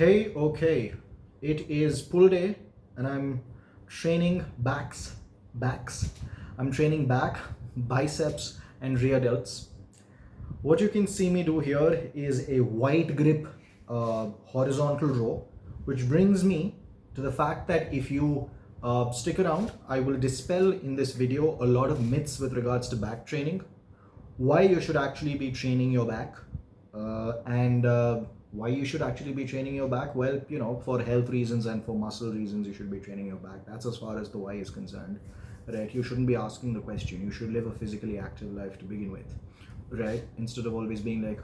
Okay. It is pull day and I'm training backs. I'm training back, biceps, and rear delts. What you can see me do here is a wide grip horizontal row, which brings me to the fact that if you stick around, I will dispel in this video a lot of myths with regards to back training, why you should actually be training your back, and why you should actually be training your back. Well, for health reasons and for muscle reasons, you should be training your back. That's as far as the why is concerned, right? You shouldn't be asking the question. You should live a physically active life to begin with, right? Instead of always being like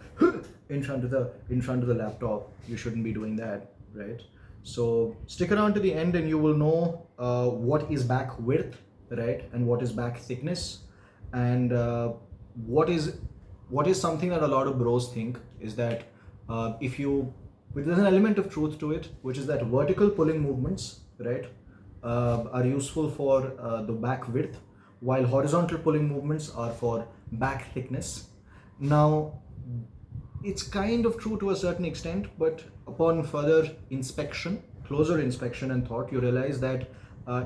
in front of the laptop. You shouldn't be doing that, right? So stick around to the end and you will know what is back width, right, and what is back thickness, and what is something that a lot of bros think is that if you there's an element of truth to it, which is that vertical pulling movements, right, are useful for the back width, while horizontal pulling movements are for back thickness. Now, it's kind of true to a certain extent, but upon further inspection, closer inspection and thought, you realize that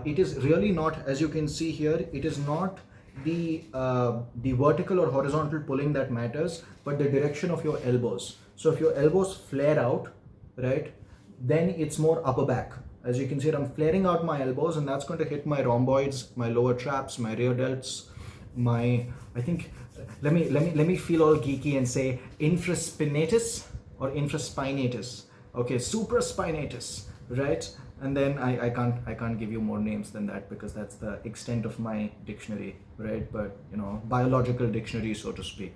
it is really not, as you can see here, it is not the vertical or horizontal pulling that matters, but the direction of your elbows. So if your elbows flare out, right, then it's more upper back. As you can see, I'm flaring out my elbows, and that's going to hit my rhomboids, my lower traps, my rear delts, I think, let me feel all geeky and say infraspinatus or infraspinatus. Okay, supraspinatus, right? And then I can't give you more names than that because that's the extent of my dictionary, right? But biological dictionary, so to speak,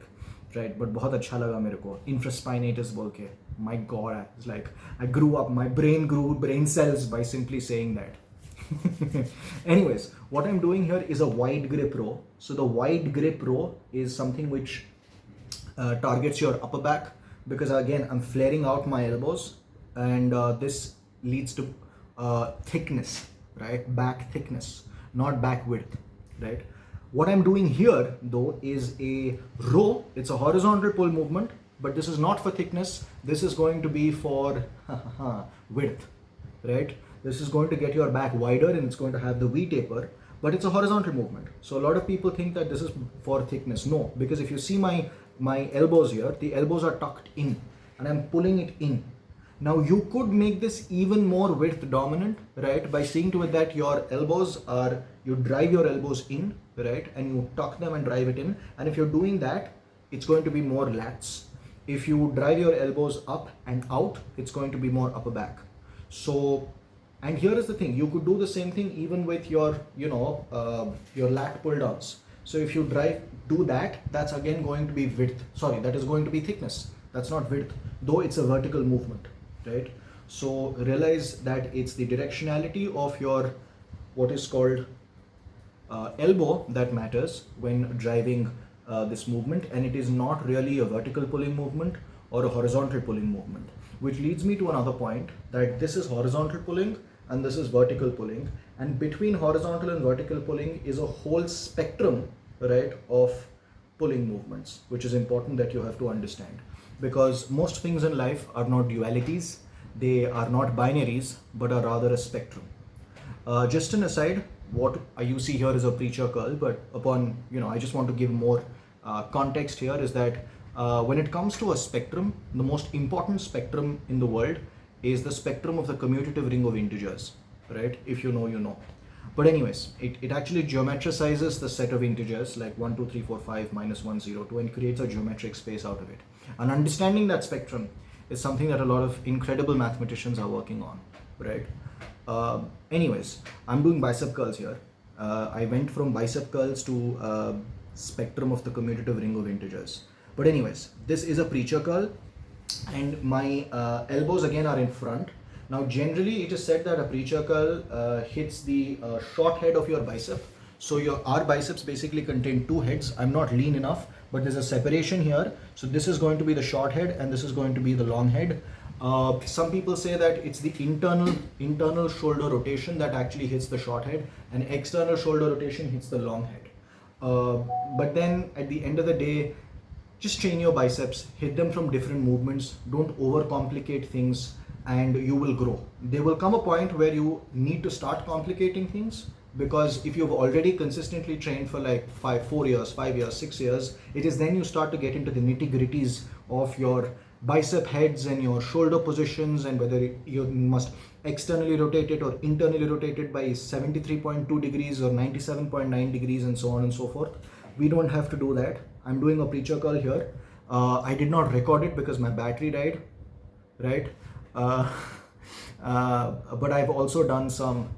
right? But बहुत अच्छा लगा मेरे को infraspinatus बोल के. My God, it's like I grew up, my brain grew brain cells by simply saying that. Anyways, what I'm doing here is a wide grip row. So the wide grip row is something which targets your upper back, because again I'm flaring out my elbows, and this leads to thickness, right? Back thickness, not back width, right? What I'm doing here though is a row. It's a horizontal pull movement, but this is not for thickness. This is going to be for width, right? This is going to get your back wider and it's going to have the V taper, but it's a horizontal movement. So a lot of people think that this is for thickness. No, because if you see my elbows here, the elbows are tucked in and I'm pulling it in. Now you could make this even more width dominant, right, by seeing to it that your elbows are, you drive your elbows in, right, and you tuck them and drive it in. And if you're doing that, it's going to be more lats. If you drive your elbows up and out, it's going to be more upper back. So, and here is the thing, you could do the same thing even with your, your lat pull downs. So if you do that, that's again going to be width. Sorry, that is going to be thickness. That's not width, though it's a vertical movement, right? So realize that it's the directionality of your, what is called elbow, that matters when driving this movement, and it is not really a vertical pulling movement or a horizontal pulling movement. Which leads me to another point, that this is horizontal pulling and this is vertical pulling, and between horizontal and vertical pulling is a whole spectrum, right, of pulling movements, which is important that you have to understand, because most things in life are not dualities, they are not binaries, but are rather a spectrum. Just an aside, what you see here is a preacher curl, but upon, I just want to give more context here, is that when it comes to a spectrum, the most important spectrum in the world is the spectrum of the commutative ring of integers, right? If you know, you know. But anyways, it actually geometricizes the set of integers like 1, 2, 3, 4, 5, minus 1, 0, 2, and creates a geometric space out of it. And understanding that spectrum is something that a lot of incredible mathematicians are working on, right? Anyways, I'm doing bicep curls here. I went from bicep curls to spectrum of the commutative ring of integers. But anyways, this is a preacher curl, and my elbows again are in front. Now generally it is said that a preacher curl hits the short head of your bicep. So our biceps basically contain two heads. I'm not lean enough, but there's a separation here. So this is going to be the short head and this is going to be the long head. Some people say that it's the internal shoulder rotation that actually hits the short head, and external shoulder rotation hits the long head. But then at the end of the day, just train your biceps, hit them from different movements, don't overcomplicate things, and you will grow. There will come a point where you need to start complicating things, because if you've already consistently trained for like 4 years, 5 years, 6 years, it is then you start to get into the nitty gritties of your bicep heads and your shoulder positions, and whether you must externally rotate it or internally rotate it by 73.2 degrees or 97.9 degrees, and so on and so forth. We don't have to do that. I'm doing a preacher curl here. I did not record it because my battery died, right? Uh, but I've also done some,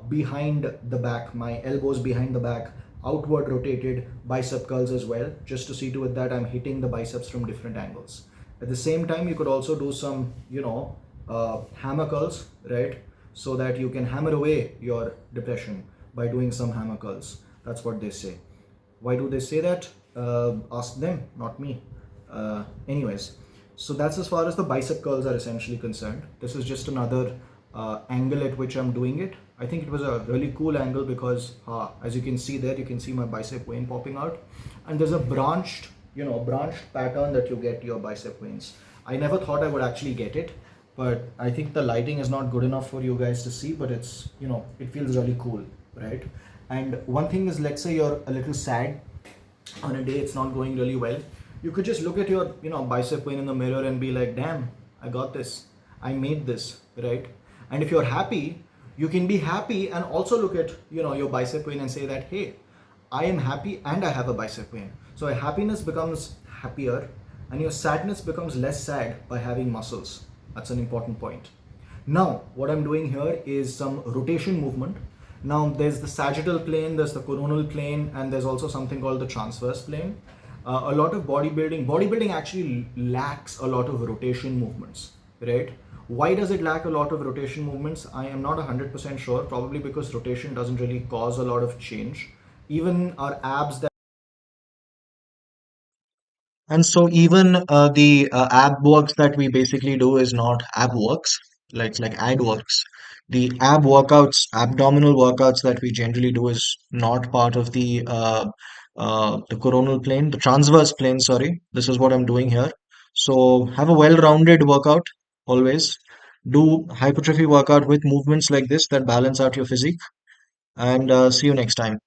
behind the back, my elbows behind the back, outward rotated bicep curls as well, just to see to it that I'm hitting the biceps from different angles. At the same time, you could also do some, hammer curls, right? So that you can hammer away your depression by doing some hammer curls. That's what they say. Why do they say that? Ask them, not me. Anyways, so that's as far as the bicep curls are essentially concerned. This is just another angle at which I'm doing it. I think it was a really cool angle because, as you can see there, you can see my bicep vein popping out, and there's a branched pattern that you get to your bicep veins. I never thought I would actually get it, but I think the lighting is not good enough for you guys to see. But it's, it feels really cool, right? And one thing is, let's say you're a little sad on a day it's not going really well, you could just look at your bicep vein in the mirror and be like, damn, I got this, I made this, right? And if you're happy, you can be happy and also look at your bicep vein and say that, hey, I am happy and I have a bicep vein. So your happiness becomes happier and your sadness becomes less sad by having muscles. That's an important point. Now, what I'm doing here is some rotation movement. Now, there's the sagittal plane, there's the coronal plane, and there's also something called the transverse plane. A lot of bodybuilding actually lacks a lot of rotation movements, right? Why does it lack a lot of rotation movements? I am not 100% sure. Probably because rotation doesn't really cause a lot of change. Even our abs that And so even the ab works that we basically do is not ab works, like ad works. The ab workouts, abdominal workouts that we generally do is not part of the coronal plane, the transverse plane. Sorry, this is what I'm doing here. So have a well-rounded workout always. Do hypertrophy workout with movements like this that balance out your physique. And see you next time.